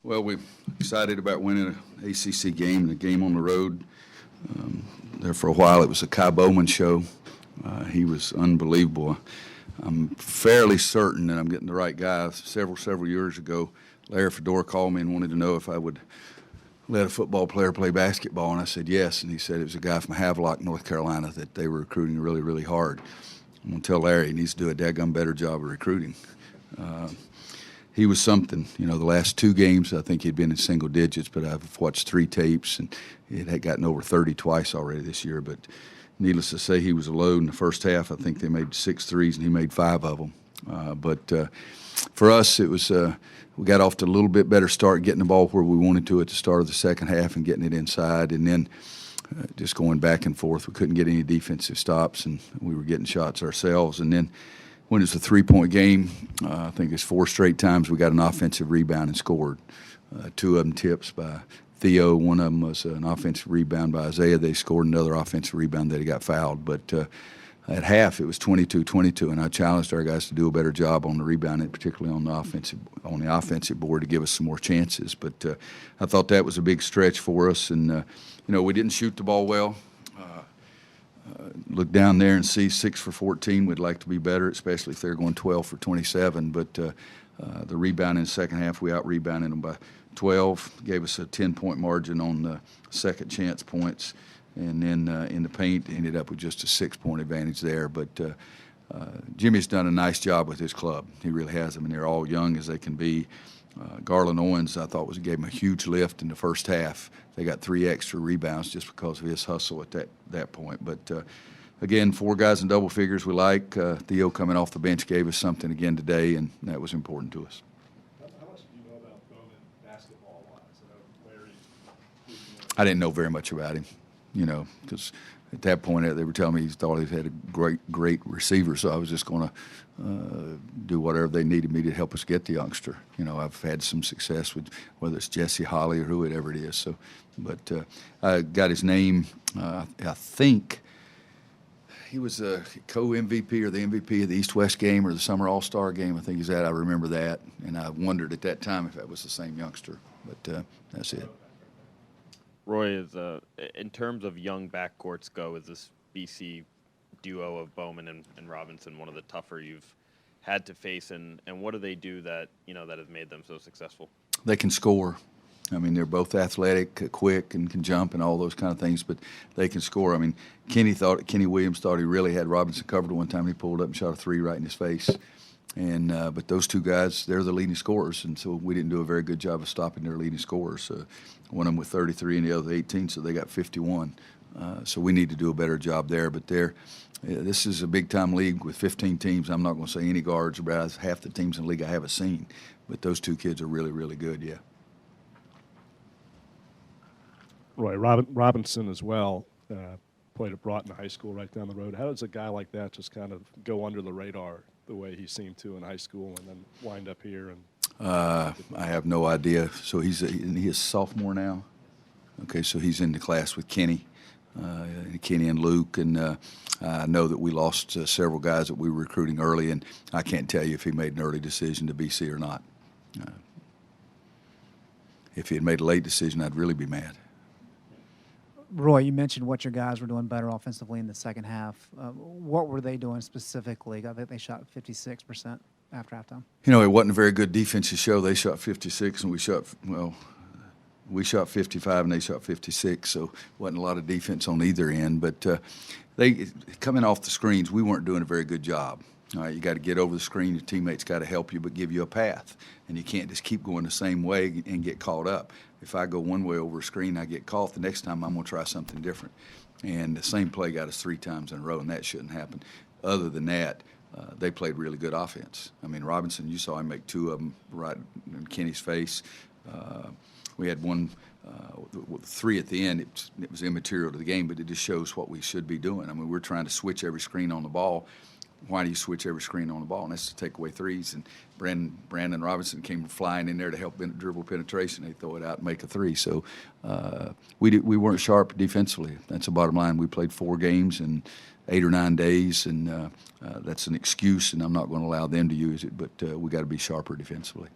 Well, we're excited about winning an ACC game and a game on the road. There for a while, it was a Kai Bowman show. He was unbelievable. I'm fairly certain that I'm getting the right guy. Several years ago, Larry Fedora called me and wanted to know if I would let a football player play basketball, and I said yes. And he said it was a guy from Havelock, North Carolina, that they were recruiting really, really hard. I'm going to tell Larry he needs to do a daggum better job of recruiting. He was something. The last two games, I think he'd been in single digits, but I've watched 3 tapes, and it had gotten over 30 twice already this year. But needless to say, he was a load in the first half. I think they made 6 threes, and he made 5 of them. But for us, it was we got off to a little bit better start, getting the ball where we wanted to at the start of the second half and getting it inside, and then just going back and forth. We couldn't get any defensive stops, and we were getting shots ourselves. And then when it's a 3-point game, I think it's 4 straight times we got an offensive rebound and scored. 2 of them tips by Theo. One of them was an offensive rebound by Isaiah. They scored another offensive rebound that he got fouled. But at half, it was 22-22, and I challenged our guys to do a better job on the rebounding, particularly on the offensive board, to give us some more chances. But I thought that was a big stretch for us, and we didn't shoot the ball well. Look down there and see 6 for 14. We'd like to be better, especially if they're going 12 for 27. But the rebound in the second half, we out-rebounded them by 12, gave us a 10-point margin on the second chance points. And then in the paint, ended up with just a 6-point advantage there. But Jimmy's done a nice job with his club. He really has. I mean, they're all young as they can be. Garland Owens, I thought, gave him a huge lift in the first half. They got 3 extra rebounds just because of his hustle at that point. But, again, 4 guys in double figures we like. Theo coming off the bench gave us something again today, and that was important to us. How much do you know about Bowman basketball-wise? I didn't know very much about him, because at that point they were telling me he thought he had a great receiver, so I was just going to do whatever they needed me to help us get the youngster. I've had some success with whether it's Jesse Holly or whoever it is. So, but I got his name. I think he was a co-MVP or the MVP of the East-West game or the Summer All-Star game. I think he's at. I remember that, and I wondered at that time if that was the same youngster. But that's it. Roy, in terms of young backcourts go, is this BC duo of Bowman and Robinson one of the tougher you've had to face, and what do they do that has made them so successful? They can score. I mean, they're both athletic, quick, and can jump and all those kind of things, but they can score. I mean, Kenny Williams thought he really had Robinson covered one time. He pulled up and shot a 3 right in his face. And but those 2 guys, they're the leading scorers, and so we didn't do a very good job of stopping their leading scorers. One of them with 33 and the other 18, so they got 51. So we need to do a better job there. But this is a big-time league with 15 teams. I'm not going to say any guards, about half the teams in the league I haven't seen. But those 2 kids are really, really good, yeah. Roy, Robinson as well played at Broughton High School right down the road. How does a guy like that just kind of go under the radar the way he seemed to in high school and then wind up here? I have no idea. So he is sophomore now. Okay, so he's in the class with Kenny and Luke, and I know that we lost several guys that we were recruiting early, and I can't tell you if he made an early decision to BC or not. If he had made a late decision, I'd really be mad. Roy, you mentioned what your guys were doing better offensively in the second half. What were they doing specifically? I think they shot 56% after halftime. It wasn't a very good defensive show. They shot 56, and we shot 55, and they shot 56, so wasn't a lot of defense on either end. But they coming off the screens, we weren't doing a very good job. All right, you got to get over the screen. Your teammates got to help you, but give you a path, and you can't just keep going the same way and get caught up. If I go one way over a screen, I get caught. The next time I'm going to try something different. And the same play got us 3 times in a row, and that shouldn't happen. Other than that, they played really good offense. I mean, Robinson, you saw him make 2 of them right in Kenny's face. We had one, 3 at the end. It was immaterial to the game, but it just shows what we should be doing. I mean, we're trying to switch every screen on the ball. Why do you switch every screen on the ball? And that's to take away threes. And Brandon Robinson came flying in there to help dribble penetration. They throw it out and make a 3. So we weren't sharp defensively. That's the bottom line. We played 4 games in 8 or 9 days, and that's an excuse, and I'm not going to allow them to use it. But we got to be sharper defensively.